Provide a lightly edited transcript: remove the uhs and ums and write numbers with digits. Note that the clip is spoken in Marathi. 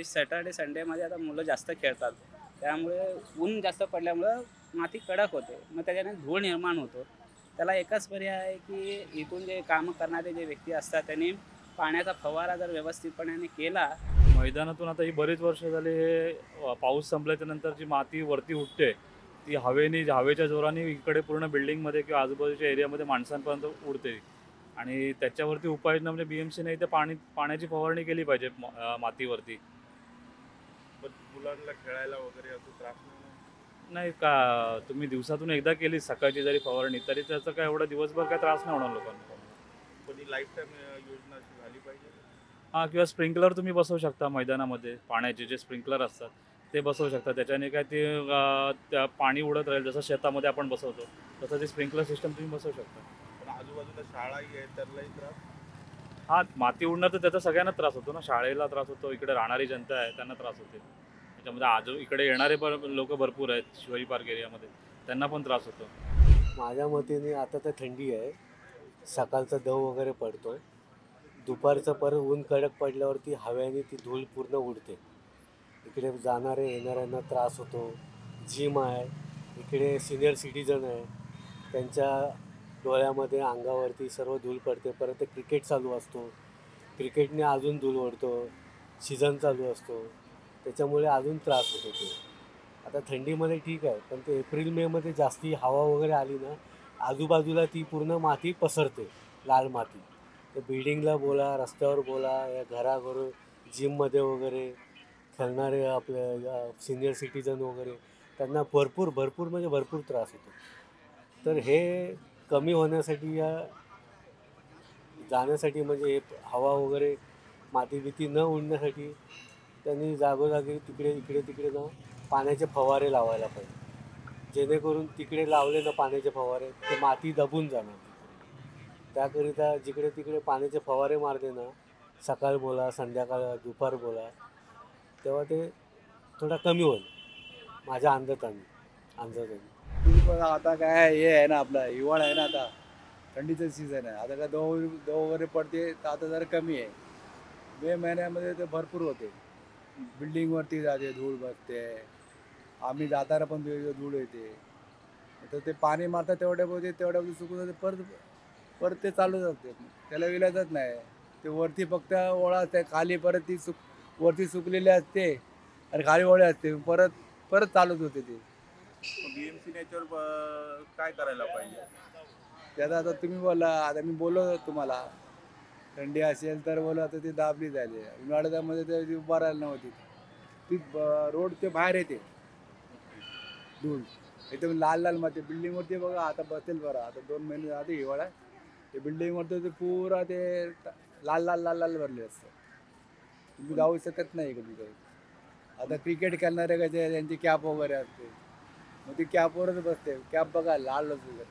सॅटर्डे संडेमध्ये आता मुलं जास्त खेळतात, त्यामुळे ऊन जास्त पडल्यामुळं माती कडक होते, मग त्याच्याने धूळ निर्माण होतो. त्याला एकच पर्याय आहे की इथून जे कामं करणारे जे व्यक्ती असतात त्यांनी पाण्याचा फवारा जर व्यवस्थितपणे केला. मैदानातून आता ही बरीच वर्ष झाली हे पाऊस संपल्याच्या नंतर जी माती वरती उठते, ती हवेच्या जोराने इकडे पूर्ण बिल्डिंगमध्ये किंवा आजूबाजूच्या एरियामध्ये माणसांपर्यंत उडते. आणि त्याच्यावरती उपाययोजना म्हणजे BMCने इथे पाण्याची फवारणी केली पाहिजे मातीवरती. पण मुलांना खेळायला वगैरे असं त्रास नाही ना? नाही का, तुम्ही दिवसातून एकदा केली सकाळची जरी फवारणी तरी त्याचा काय एवढा दिवसभर काय त्रास नाही होणार लोकांना. पण ही लाईफ टाईम योजना अशी झाली पाहिजे. हां, किंवा स्प्रिंकलर तुम्ही बसवू शकता मैदानामध्ये. पाण्याचे जे स्प्रिंकलर असतात ते बसवू शकता. त्याच्याने काय ते त्या पाणी उडत राहील, जसं शेतामध्ये आपण बसवतो तसं ते स्प्रिंकलर सिस्टम तुम्ही बसवू शकता. पण आजूबाजूला शाळाही आहे, त्यालाही त्रास. हां, माती उडणार तर त्याचा सगळ्यांना त्रास होतो ना. शाळेला त्रास होतो, इकडे राहणारी जनता आहे त्यांना त्रास होते. त्याच्यामध्ये इकडे येणारे लोकं भरपूर आहेत शिवाजी पार्क एरियामध्ये, त्यांना पण त्रास होतो. माझ्या मतेने आता तर थंडी आहे, सकाळचा दव वगैरे पडतो, दुपारचं परत ऊन कडक पडल्यावरती हवेने ती धूळ पूर्ण उडते. इकडे जाणारे येणाऱ्यांना त्रास होतो. जिम आहे, इकडे सिनियर सिटीजन आहे, त्यांच्या डोळ्यामध्ये अंगावरती सर्व धूळ पडते. परत ते क्रिकेट चालू असतो, क्रिकेटने अजून धूळ ओढतो, सीझन चालू असतो, त्याच्यामुळे अजून त्रास होतो ते. आता थंडीमध्ये ठीक आहे, पण ते एप्रिल मेमध्ये जास्ती हवा वगैरे आली ना, आजूबाजूला ती पूर्ण माती पसरते, लाल माती. ते बिल्डिंगला बोला, रस्त्यावर बोला, या घराघर जिममध्ये वगैरे खेळणारे आपले सिनियर सिटीजन वगैरे त्यांना भरपूर भरपूर म्हणजे भरपूर त्रास होतो. तर हे कमी होण्यासाठी या जाण्यासाठी म्हणजे हे हवा वगैरे माती बिती न उडण्यासाठी त्यांनी जागोजागी तिकडे इकडे तिकडे ना पाण्याचे फवारे लावायला पाहिजे. जेणेकरून तिकडे लावले ना पाण्याचे फवारे ते माती दबून जाणार तिकडे. त्याकरिता जिकडे तिकडे पाण्याचे फवारे मारले ना, सकाळ बोला, संध्याकाळ, दुपार बोला, तेव्हा ते थोडा कमी होईल माझ्या अंदाजाने. तुम्ही बघा आता काय हे आहे ना, आपला हिवाळा आहे ना, आता थंडीचं सीझन आहे. आता काय दव दव वगैरे पडते तर आता जरा कमी आहे. मे महिन्यामध्ये ते भरपूर होते, बिल्डिंगवरती जाते, धूळ बसते, आम्ही जाताना पण धूळ येते. तर ते पाणी मारतात तेवढ्या सुकून जाते, परत परत ते चालू जाते. त्याला विलाजच नाही. ते वरती फक्त ओळा असते, खाली परत ती वरती सुकलेली असते आणि खाली ओळे असते, परत परत चालूच होते ते. BMCने याच्यावर काय करायला पाहिजे? त्याचा आता तुम्ही बोला, आता मी बोललो तुम्हाला, थंडी असेल तर बोला आता ती दाबली झाली. उन्हाळ्यामध्ये तर ती उभा राहायला नव्हती. ती रोडच्या बाहेर येते धूळ, एकदम लाल लाल माती. बिल्डिंगवरती बघा आता बसेल बरं, आता 2 महिने आधी हिवाळा, ते बिल्डिंगवरती ते पुरा ते लाल लाल लाल लाल भरले असतं. तुम्ही जाऊ शकत नाही कधी काही. आता क्रिकेट खेळणारे कसे त्यांची कॅप वगैरे असते, मग ती कॅपवरच बसते. कॅप बघा लाल असते.